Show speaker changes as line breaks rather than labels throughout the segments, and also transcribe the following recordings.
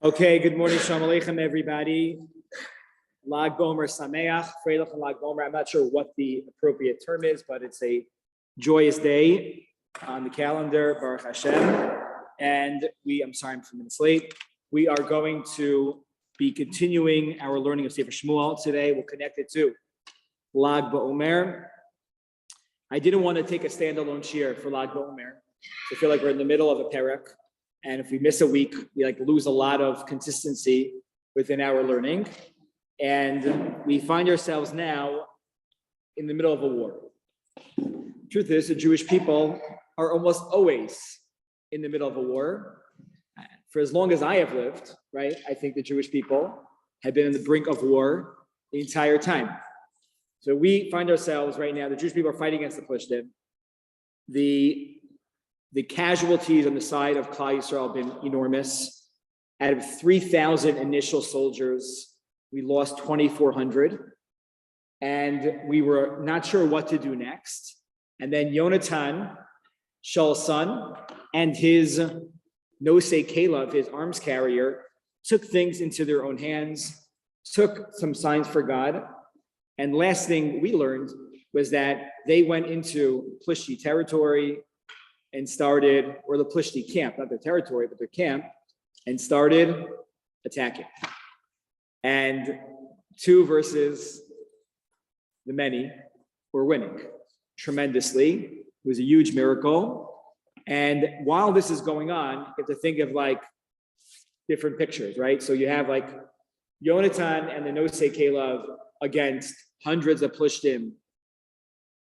Okay, good morning, Shalom Aleichem, everybody. Lag Bomer Sameach, Freilich and Lag Bomer. I'm not sure what the appropriate term is, but it's a joyous day on the calendar, Baruch Hashem. And I'm sorry, I'm a few minutes late. We are going to be continuing our learning of Sefer Shmuel today. We'll connect it to Lag Bomer. I didn't want to take a standalone shiur for Lag Bomer. I feel like we're in the middle of a perek. And if we miss a week, we lose a lot of consistency within our learning. And we find ourselves now in the middle of a war. Truth is, the Jewish people are almost always in the middle of a war. For as long as I have lived, right, I think the Jewish people have been on the brink of war the entire time. So we find ourselves right now, the Jewish people are fighting against the Plishtim. The casualties on the side of Klal Yisrael have been enormous. Out of 3,000 initial soldiers, we lost 2,400. And we were not sure what to do next. And then Yonatan, Shaul's son, and his Nosei Caleb, his arms carrier, took things into their own hands, took some signs for God. And last thing we learned was that they went into Plishti territory and started, or the Plishti camp, not their territory, but their camp, and started attacking. And 2 versus the many were winning tremendously. It was a huge miracle. And while this is going on, you have to think of different pictures, right? So you have Yonatan and the Nosei Caleb against hundreds of Plishtim,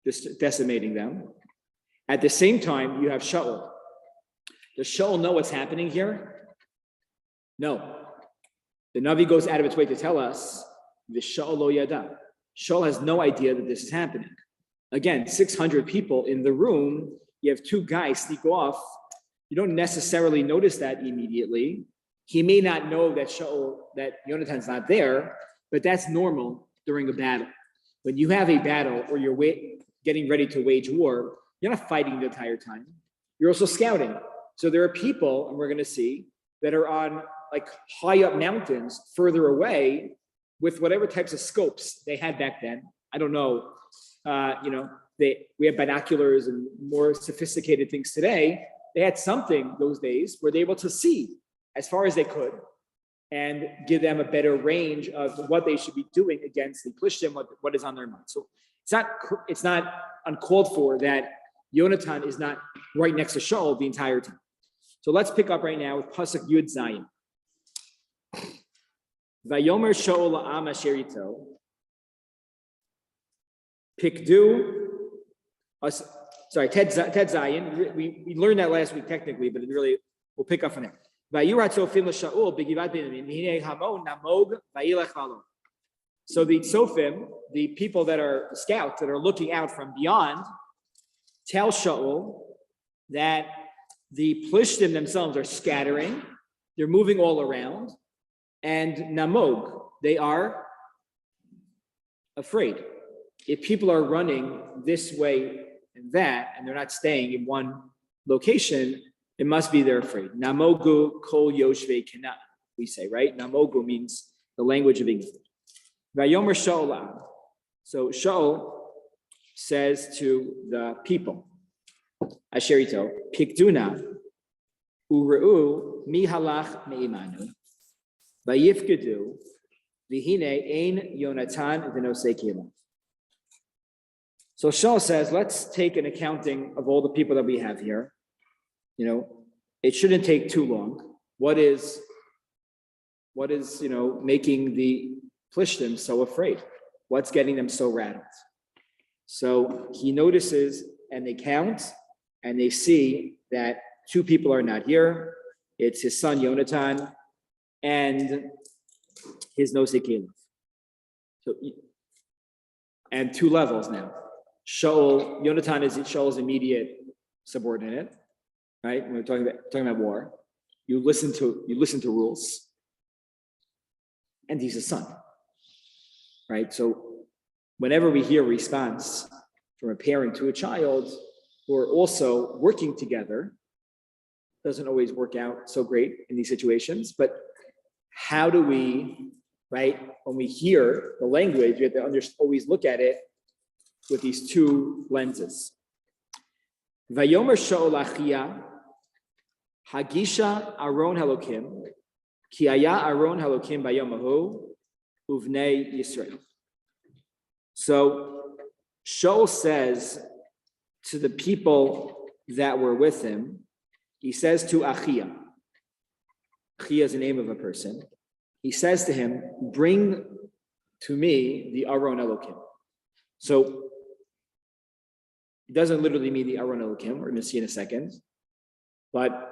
just decimating them. At the same time, you have Shaul. Does Shaul know what's happening here? No. The Navi goes out of its way to tell us, the Shaul lo yada. Shaul has no idea that this is happening. Again, 600 people in the room, you have 2 guys sneak off. You don't necessarily notice that immediately. He may not know that Yonatan's not there, but that's normal during a battle. When you have a battle or you're getting ready to wage war, you're not fighting the entire time. You're also scouting. So there are people, and we're going to see, that are on high up mountains further away with whatever types of scopes they had back then. I don't know. We have binoculars and more sophisticated things today. They had something those days where they were able to see as far as they could and give them a better range of what they should be doing against the Plishtim, what is on their mind. So it's not uncalled for that Yonatan is not right next to Shaul the entire time. So let's pick up right now with Pasuk Yud Zayin. Vayomer Shaul la'am asher ito pikdu. Ted Zayin. We learned that last week technically, but we'll pick up from there. Vayurat Tzofim l'Shaul b'givat Binyamin v'hinei hamo namog vayilech v'alo. So the Tzofim, the people that are the scouts that are looking out from beyond, tell Shaul that the Plishtim themselves are scattering, they're moving all around, and Namog, they are afraid. If people are running this way and that, and they're not staying in one location, it must be they're afraid. Namogu kol yoshvei Canaan, we say, right? Namogu means the language of England. Vayomer Shaul. So Shaul says to the people, Asherito, Pikduna, Ureu, mi halach me'imanu, Vayifkedu, Vihine ein Yonatan v'nosei Caleb. So Shaul says, let's take an accounting of all the people that we have here. It shouldn't take too long. What is making the Plishtim so afraid? What's getting them so rattled? So he notices and they count and they see that 2 people are not here. It's his son Yonatan and his Nosei Caleb. So, and 2 levels now. Yonatan is Shaul's immediate subordinate, right? When we're talking about war, you listen to rules, and he's a son, right? So whenever we hear a response from a parent to a child who are also working together, doesn't always work out so great in these situations, but how do we, right, when we hear the language, we have to always look at it with these two lenses. Vayomer Shaul Achia, Hagisha Aron Halokim, Ki Aya Aron Halokim Bayomahu, Uvnei Yisrael. So Shaul says to the people that were with him, he says to Achia, Achia is the name of a person. He says to him, bring to me the Aron Elokim. So it doesn't literally mean the Aron Elokim, we're going to see in a second. But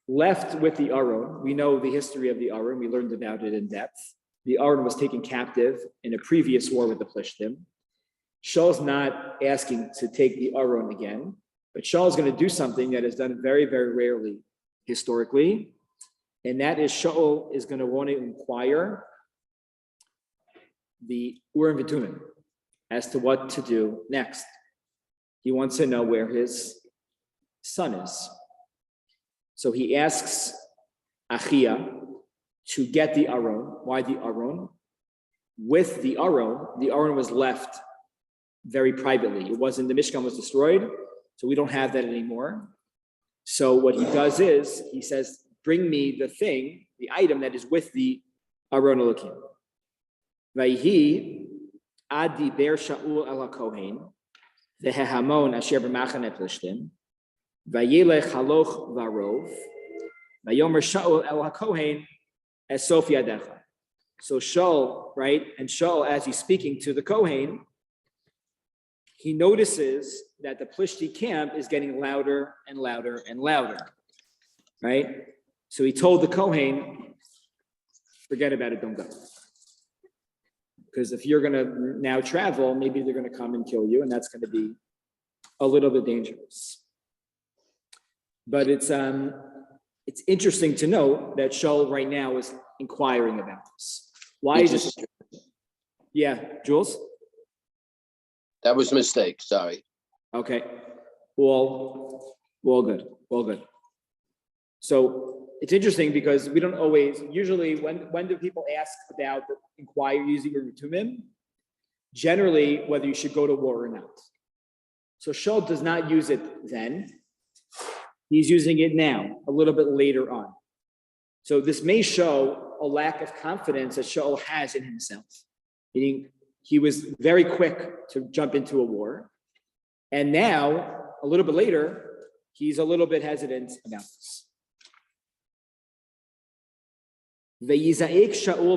left with the Aron, we know the history of the Aron, we learned about it in depth. The Aron was taken captive in a previous war with the Plishtim. Shaul's not asking to take the Aron again, but Shaul's going to do something that is done very, very rarely historically. And that is Shaul is going to want to inquire the Urim V'Tumim as to what to do next. He wants to know where his son is. So he asks Achia to get the Aron. Why the Aron? With the Aron was left very privately. It wasn't, the Mishkan was destroyed, so we don't have that anymore. So what he does is, he says, bring me the thing, the item that is with the Aron Elokim. Vayhi adi ber Shaul ala Kohen, vehehamon asher b'machane Plishtim, vayelech haloch varov, vayomer Shaul el HaKohen es sof yadecha. So Shaul, right, and Shaul, as he's speaking to the Kohen, he notices that the Plishti camp is getting louder and louder and louder, right? So he told the Kohen, forget about it, don't go. Because if you're going to now travel, maybe they're going to come and kill you, and that's going to be a little bit dangerous. But it's interesting to note that Shaul right now is inquiring about this. Why is this? Yeah, Jules?
That was a mistake, sorry.
Okay, all good, all good. So it's interesting because we don't always, usually when do people ask about the inquire using Urim V'Tumim? Generally, whether you should go to war or not. So Shaul does not use it then. He's using it now, a little bit later on. So this may show a lack of confidence that Shaul has in himself. Meaning he was very quick to jump into a war. And now, a little bit later, he's a little bit hesitant about this. Shaul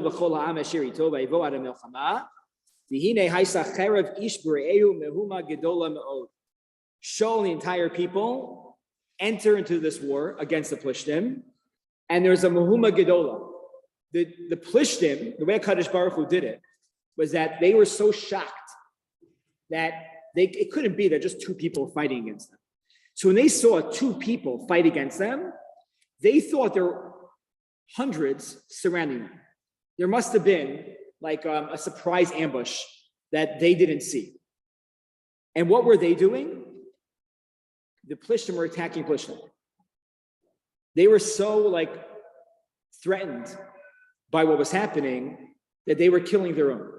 and the entire people enter into this war against the Plishtim, and there's a Mehuma Gedola. The Plishtim, the way Kadosh Baruch Hu did it, was that they were so shocked that it couldn't be that just two people fighting against them. So when they saw two people fight against them, they thought there were hundreds surrounding them. There must have been like a surprise ambush that they didn't see. And what were they doing? The Plishtim were attacking Plishtim. They were so threatened by what was happening that they were killing their own.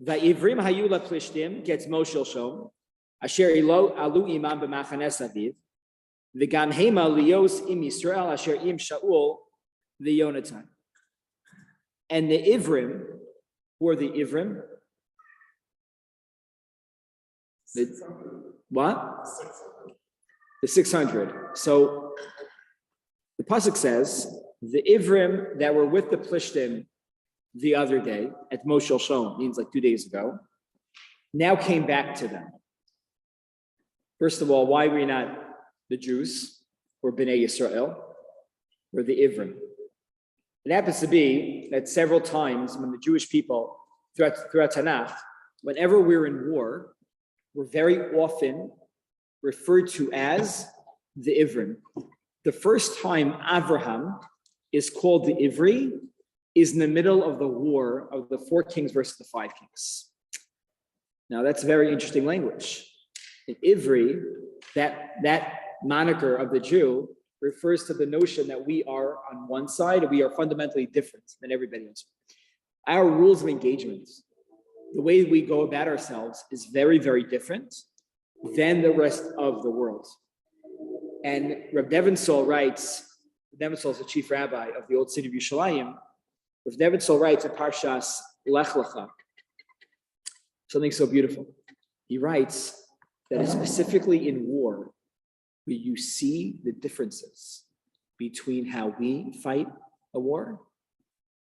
Va'ivrim hayu Plishtim gets Moshel Shom, asher alu imam b'machanes aviv, v'gam hema lios im Yisrael asher im Shaul v'Yonatan. And the Ivrim, who are the Ivrim? What? The 600. So the pasuk says the Ivrim that were with the Plishtim the other day at Moshel Shom, means 2 days ago, now came back to them. First of all, why were not the Jews or Bnei Yisrael or the Ivrim? It happens to be that several times when the Jewish people throughout Tanakh, whenever we're in war, we're very often referred to as the Ivrim. The first time Avraham is called the Ivri is in the middle of the war of the 4 kings versus the 5 kings. Now that's very interesting language. In Ivri, that moniker of the Jew refers to the notion that we are on one side and we are fundamentally different than everybody else. Our rules of engagement, the way we go about ourselves is very, very different than the rest of the world. And Rabbi Nebenzahl writes, Nebenzahl is the chief rabbi of the old city of Yerushalayim. Rabbi Nebenzahl writes in Parshas Lech Lecha something so beautiful. He writes that it's specifically in war where you see the differences between how we fight a war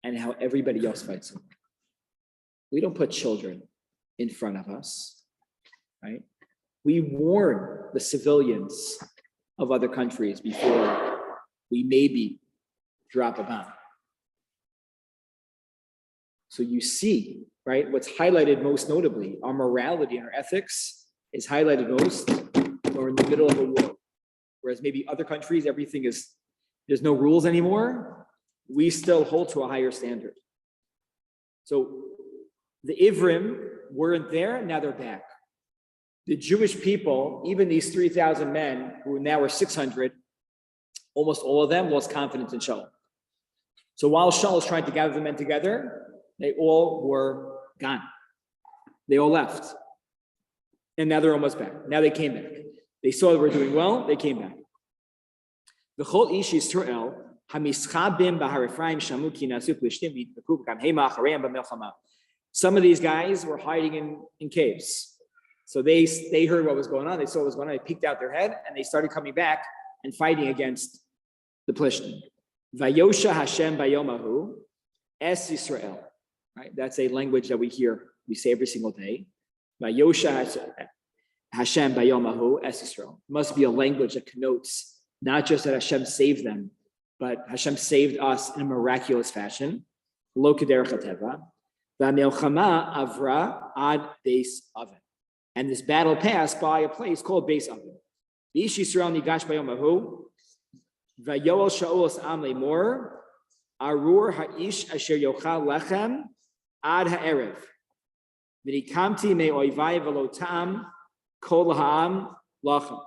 and how everybody else fights a war. We don't put children in front of us, right? We warn the civilians of other countries before we maybe drop a bomb. So you see, right, what's highlighted most notably, our morality and our ethics is highlighted most or in the middle of a war. Whereas maybe other countries, there's no rules anymore. We still hold to a higher standard. So the Ivrim weren't there, now they're back. The Jewish people, even these 3,000 men, who now are 600, almost all of them lost confidence in Shaul. So while Shaul was trying to gather the men together, they all were gone. They all left. And now they're almost back. Now they came back. They saw that we're doing well, they came back. V'chol ish Yisrael, hamischabim b'har Ephraim shamu ki nasu plishtim v'yitbaku v'kam hema achareim b'melchama. Some of these guys were hiding in caves. So they heard what was going on. They saw what was going on. They peeked out their head and they started coming back and fighting against the Plishtim. Vayosha Hashem bayomahu es Yisrael. Right? That's a language that we say every single day. Vayosha Hashem bayomahu es Yisrael. It must be a language that connotes not just that Hashem saved them, but Hashem saved us in a miraculous fashion. Lo kederech hateva. V'melchama avra ad beis aven. And this battle passed by a place called Beis Aven. V'ish Yisrael nigash bayomahu. Vayoel Shaul es am le'mor. Arur ha'ish asher yochal lechem ad ha'erev. V'nikamti me'oivai v'lo ta'am kol ha'am lachem.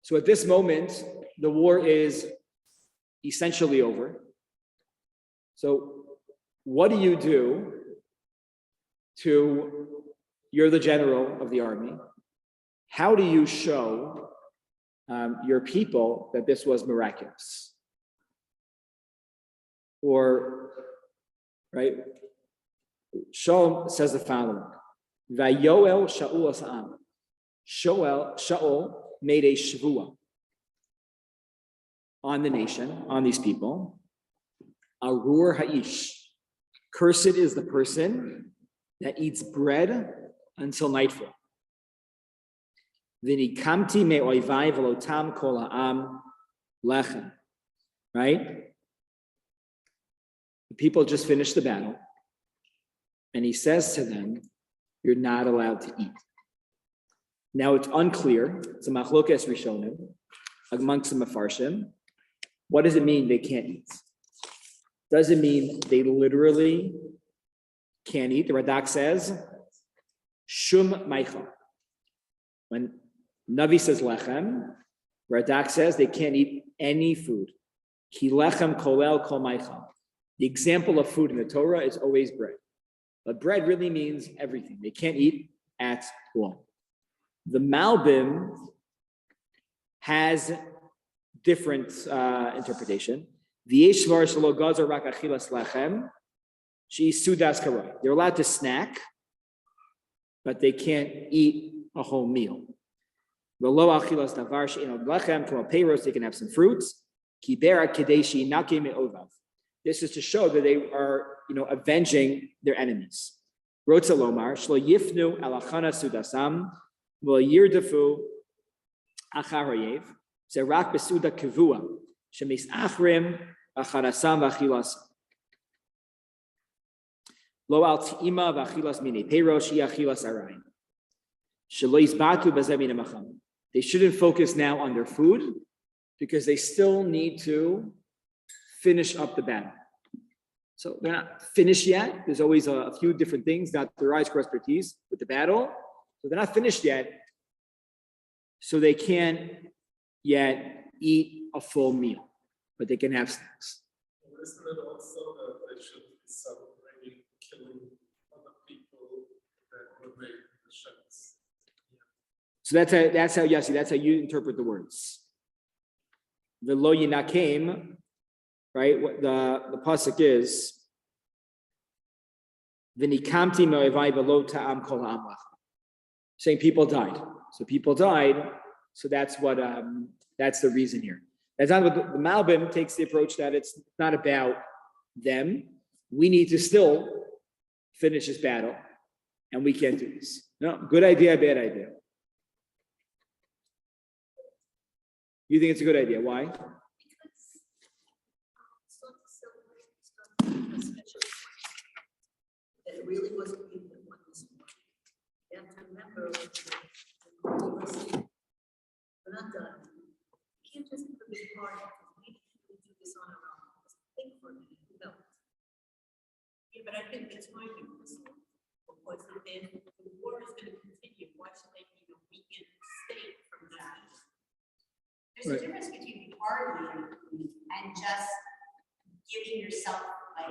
So at this moment, the war is essentially over. So what do you do you're the general of the army. How do you show your people that this was miraculous? Or, right, Shaul says the following, Vayoel Shaul as'am. Shaul made a shvuah on the nation, on these people. Arur ha'ish. Cursed is the person that eats bread until nightfall. V'nikamti me'oivai v'lotam kol ha'am lechem. Right? The people just finished the battle. And he says to them, you're not allowed to eat. Now it's unclear. It's a machlokes rishonim amongst the mefarshim. What does it mean they can't eat? Does it mean they literally can't eat? The Radak says, Shum Maicha. When Navi says lechem, Radak says they can't eat any food. Ki lechem kolel kol Maicha. The example of food in the Torah is always bread. But bread really means everything. They can't eat at all. The Malbim has different interpretation. V'yeshvar shelo gazer rak achilas lechem. They're allowed to snack, but they can't eat a whole meal. They can have some fruits. This is to show that they are, avenging their enemies. Lo al ti'ima v'achilas minei peiros achilas arayin. Shelo yizbatu b'zeh min ha'macham. They shouldn't focus now on their food because they still need to finish up the battle. So they're not finished yet. There's always a few different things that their eyes cross expertise with the battle. So they're not finished yet. So they can't yet eat a full meal, but they can have snacks.
Isn't it also that they should be celebrating killing other people that were made the sheds?
So that's how you interpret the words. The lo yinakim, right? What the pasuk is, v'nikamti me'evai v'lo ta'am kol ha'am lach. Saying people died. So people died. So that's what that's the reason here. That's not what the Malbim takes the approach that it's not about them. We need to still finish this battle, and we can't do this. No, good idea, bad idea. You think it's a good idea? Why?
It really wasn't people that won this war. You have to remember, we're not done. You can't just put this part out. We do this on our own. Think for a minute. No. Yeah, but I think that's my difference. Because then the war is going to continue. Why should they be a weakened state from that?
There's a difference between partying and just giving yourself like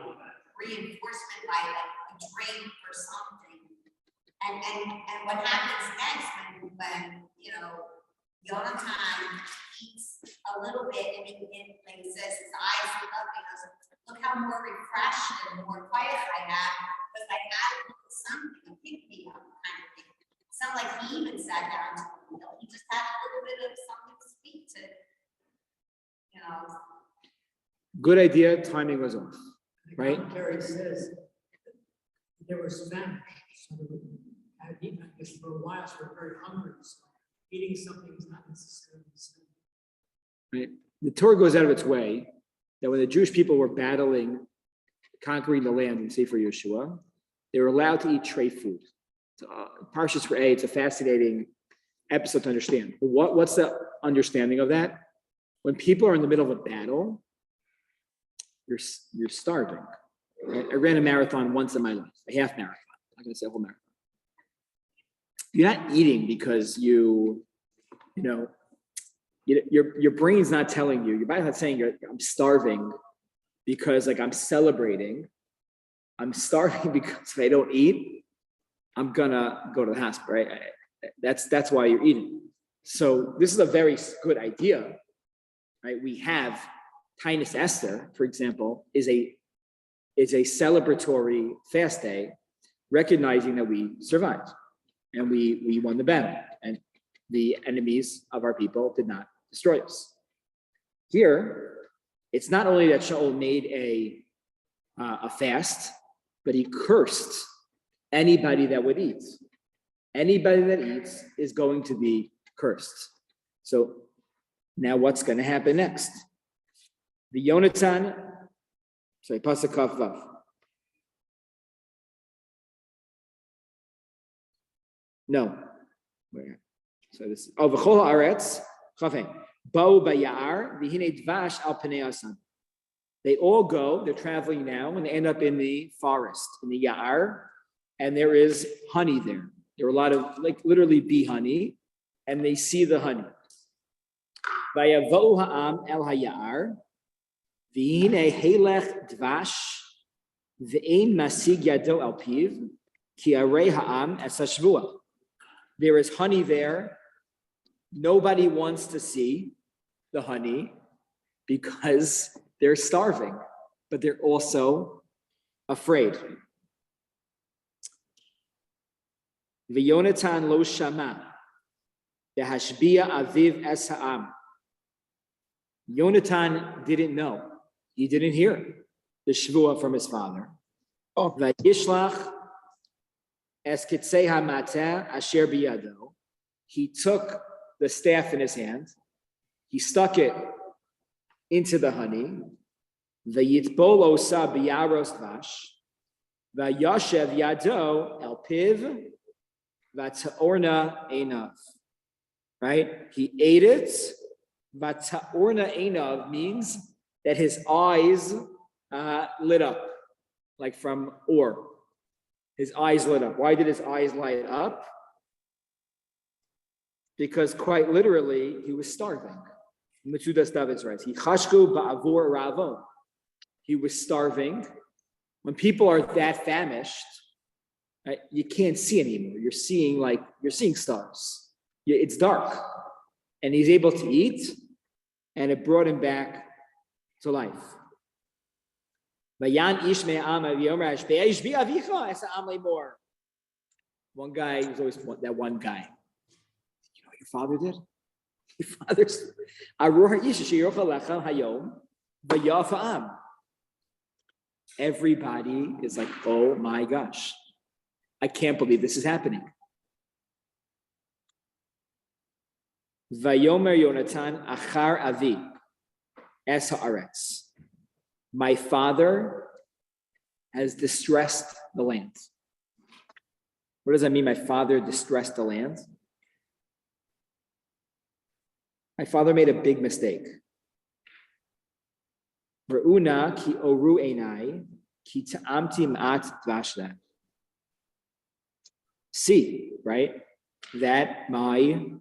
reinforcement by like a drink or something. And what happens next when Yonatan eats a little bit and like he says, his eyes look up and goes, look how more refreshed and more quiet I am because I had a little something, a pick me up kind of thing. It's not like he even sat down to a meal. He just had a little bit of something to speak to,
Good idea. Timing was off. Right?
Terry says there was famished, so I had eaten like this for a while, so we're very hungry. So eating something is not necessarily the same.
Right? The Torah goes out of its way that when the Jewish people were battling, conquering the land in Sefer Yeshua, they were allowed to eat tray food. Parshas for A, it's a fascinating episode to understand. What's the understanding of that? When people are in the middle of a battle, you're starving. Right? I ran a marathon once in my life, a half marathon. I'm not going to say a whole marathon. You're not eating because your brain's not telling you. Your body's not saying I'm starving because like I'm celebrating. I'm starving because if I don't eat, I'm gonna go to the hospital. Right? That's why you're eating. So this is a very good idea, right? We have Tainus Esther, for example, is a celebratory fast day, recognizing that we survived and we won the battle, and the enemies of our people did not destroy us. Here, it's not only that Shaul made a fast, but he cursed anybody that would eat. Anybody that eats is going to be cursed. So now what's going to happen next? The Yonatan, Pasuk Kaf Vav. No. So this is V'chol haaretz Chafei Ba'u Bayar V'hinei Dvash Al Pnei Asan. They all go. They're traveling now, and they end up in the forest, in the Ya'ar, and there is honey there. There are a lot of literally bee honey, and they see the honey. Vayavo'u ha'am el haya'ar. V'hinei helech dvash v'ein masig yado al piv ki arei ha'am es hashvua. There is honey there. Nobody wants to see the honey because they're starving, but they're also afraid. V'yonatan lo shama v'hashbiya aviv es ha'am. Yonatan didn't know. He didn't hear the shvua from his father. Vayishlach es kitzei hamateh asher biyado. He took the staff in his hand. He stuck it into the honey. Vayitbol osa biyaros dvash. Vayashev yado el piv vataorna einav. Right? He ate it. Vataorna einav means that his eyes lit up, like from or. His eyes lit up. Why did his eyes light up? Because quite literally, he was starving. Metzudas David's right. He chashku ba'avur ravon. He was starving. When people are that famished, right, you can't see anymore. You're seeing stars. It's dark. And he's able to eat, and it brought him back to life. One guy, he's always that one guy. You know what your father did? Your father's everybody is like, oh my gosh, I can't believe this is happening. Vayomer Yonatan achar avi es haaretz. My father has distressed the land. What does that mean? My father distressed the land. My father made a big mistake. Re'una ki oru einai ki ta'amti ma'at dvashla. See, right? That my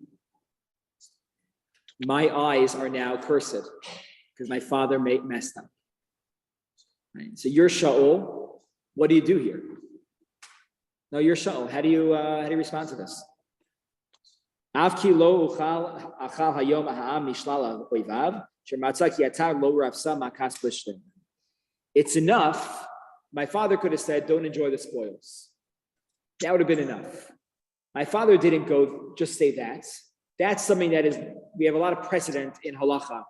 eyes are now cursed because my father messed up. Right? So you're Shaul. What do you do here? No, you're Shaul. How do you respond to this? It's enough. My father could have said, don't enjoy the spoils. That would have been enough. My father didn't go just say that. That's something we have a lot of precedent in halacha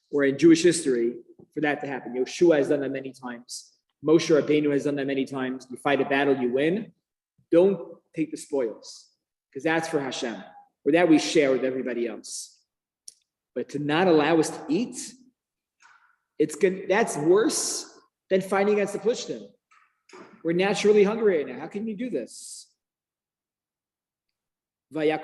or in Jewish history for that to happen. Yeshua has done that many times. Moshe Rabbeinu has done that many times. You fight a battle, you win. Don't take the spoils because that's for Hashem. Or that we share with everybody else. But to not allow us to eat, that's worse than fighting against the Plishtim. We're naturally hungry right now. How can you do this? The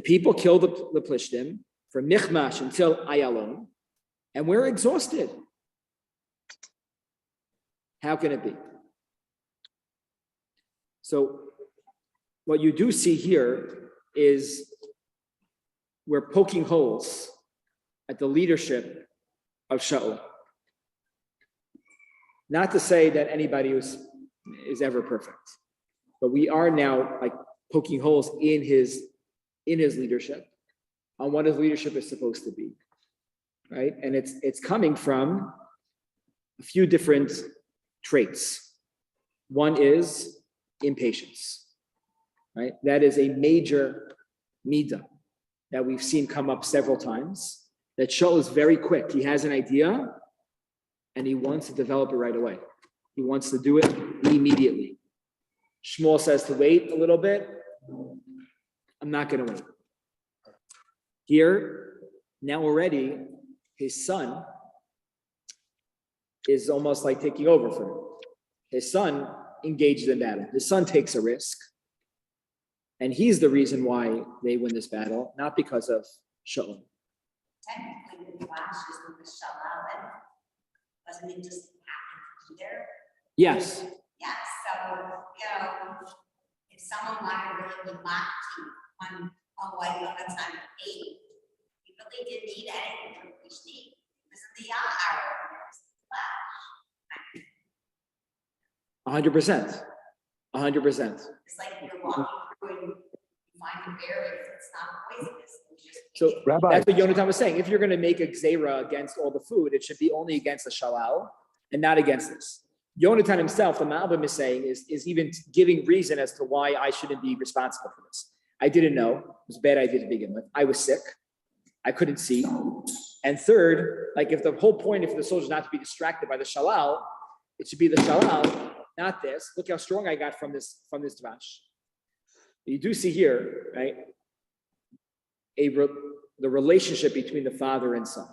people killed the Plishtim from Michmash until Ayalon, and we're exhausted. How can it be? So what you do see here is we're poking holes at the leadership of Shaul. Not to say that anybody is ever perfect, but we are now like poking holes in his leadership, on what his leadership is supposed to be, right? And it's coming from a few different traits. One is impatience, right? That is a major midah that we've seen come up several times. That Shaul is very quick. He has an idea and he wants to develop it right away. He wants to do it immediately. Shmuel says to wait a little bit. I'm not going to wait. Here, now already, his son is almost like taking over for him. His son engages in battle. His son takes a risk. And he's the reason why they win this battle, not because of Shaul.
Technically, the flashes with the Shalal, wasn't it just happen either?
Yes.
Yeah, so, if someone wanted to really be mocked on a white on a time of 8, you really didn't need anything from Krishna. This is the hour, there's the flash.
100%. 100%.
It's like you're walking through and you find a berry that's not poisonous.
So
Rabbi.
that's what Yonatan was saying. If you're going to make a gzeira against all the food, it should be only against the shalal and not against this. Yonatan himself, the Malbim is saying, is even giving reason as to why I shouldn't be responsible for this. I didn't know. It was a bad idea to begin with. I was sick. I couldn't see. And third, like if the whole point of the soldiers not to be distracted by the shalal, it should be the shalal, not this. Look how strong I got from this dvash. You do see here, right? The relationship between the father and son.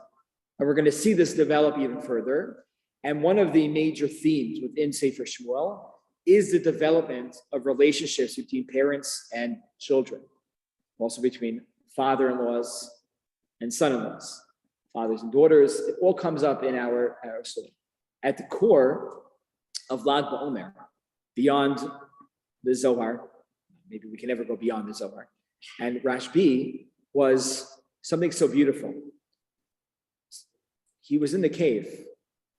And we're going to see this develop even further. And one of the major themes within Sefer Shmuel is the development of relationships between parents and children, also between father-in-laws and son-in-laws, fathers and daughters. It all comes up in our story. At the core of Lag BaOmer, beyond the Zohar, maybe we can never go beyond the Zohar, And Rashbi was something so beautiful. He was in the cave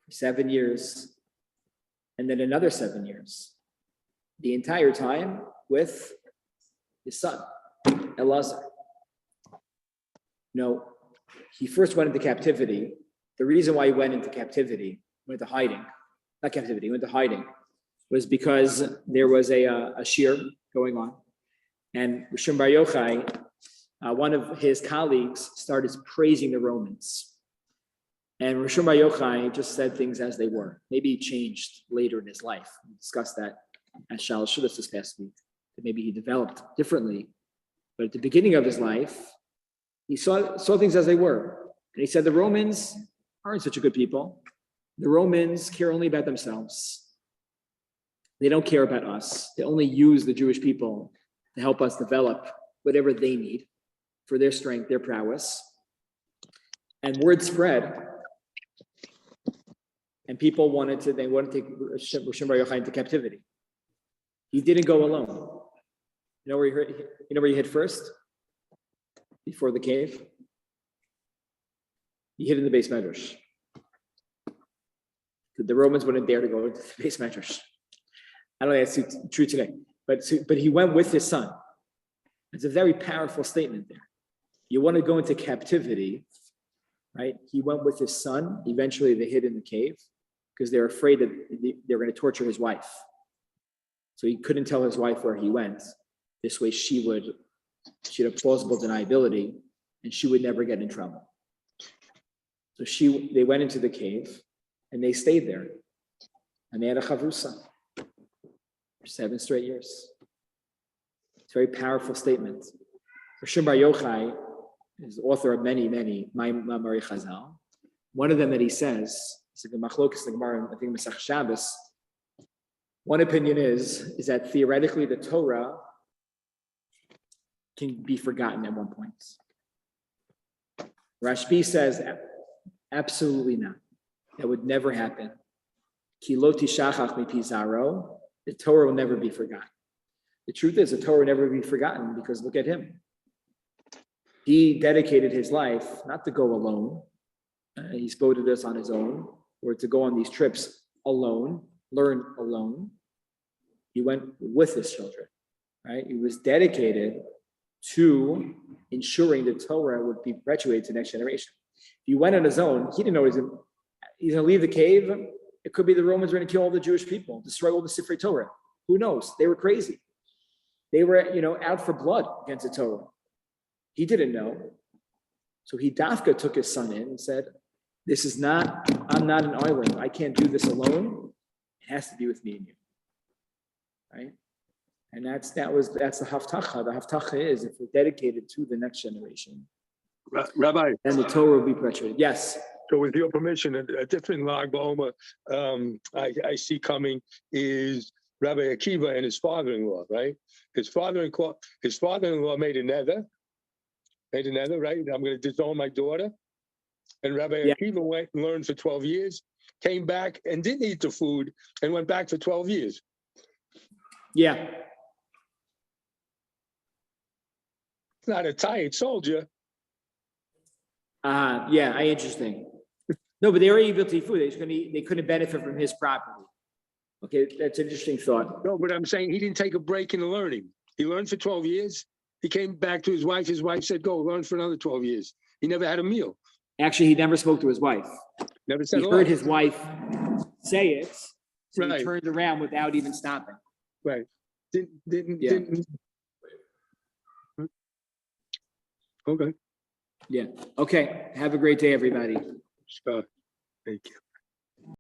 for 7 years, and then another 7 years. The entire time with his son, Elazar. No, he first went into captivity. The reason why he went into captivity, went to hiding, not captivity, he went to hiding, was because there was a shiur going on. And Rishon Bar Yochai, one of his colleagues, started praising the Romans. And Rishon Bar Yochai just said things as they were. Maybe he changed later in his life. We discussed that at Shalosh Shudas this past week. That maybe he developed differently. But at the beginning of his life, he saw things as they were. And he said the Romans aren't such a good people. The Romans care only about themselves. They don't care about us. They only use the Jewish people to help us develop whatever they need for their strength, their prowess. And word spread. And people wanted to take Rishon Bar Yochai into captivity. He didn't go alone. You know where he hid first? Before the cave? He hid in the base medrash. The Romans wouldn't dare to go into the base medrash. I don't think that's true today. But he went with his son. It's a very powerful statement there. You want to go into captivity, right? He went with his son. Eventually they hid in the cave because they're afraid that they're going to torture his wife. So he couldn't tell his wife where he went. This way she'd have plausible deniability and she would never get in trouble. So they went into the cave and they stayed there. And they had a chavrusa for 7 straight years. It's a very powerful statement. Rishon Bar Yochai is the author of many Ma'amari Chazal. One of them that he says, it's like a Machlokes, the Gemara, I think Masech Shabbos. One opinion is that theoretically the Torah can be forgotten at one point. Rashbi says, absolutely not. That would never happen. Ki lo tishachach mipi zaro. The Torah will never be forgotten. The truth is, the Torah will never be forgotten because look at him. He dedicated his life not to go alone. He spoke to this on his own, or to go on these trips alone, learn alone. He went with his children, right? He was dedicated to ensuring the Torah would be perpetuated to the next generation. If he went on his own, he didn't know he's going to leave the cave. It could be the Romans were going to kill all the Jewish people, destroy all the Sifrei Torah. Who knows? They were crazy. They were, out for blood against the Torah. He didn't know. So he dafka took his son in and said, I'm not an island. I can't do this alone. It has to be with me and you. Right? And that's the haftacha. The haftacha is if we're dedicated to the next generation.
Rabbi.
And the Torah will be perpetuated. Yes.
So with your permission, a different Lag BaOmer I see coming is Rabbi Akiva and his father-in-law, right? His father-in-law made a nether, right? I'm going to disown my daughter. And Rabbi Akiva went and learned for 12 years, came back and didn't eat the food and went back for 12 years.
Yeah.
It's not a tired soldier.
Interesting. No, but they were able to eat food. They couldn't benefit from his property. Okay, that's an interesting thought.
No, but I'm saying he didn't take a break in the learning. He learned for 12 years. He came back to his wife. His wife said, go learn for another 12 years. He never had a meal.
Actually, he never spoke to his wife.
Never said
He
hello.
heard his wife say it, so
Right.
he turned around without even stopping.
Right. Didn't. Okay.
Yeah. Okay. Have a great day, everybody.
Thank you.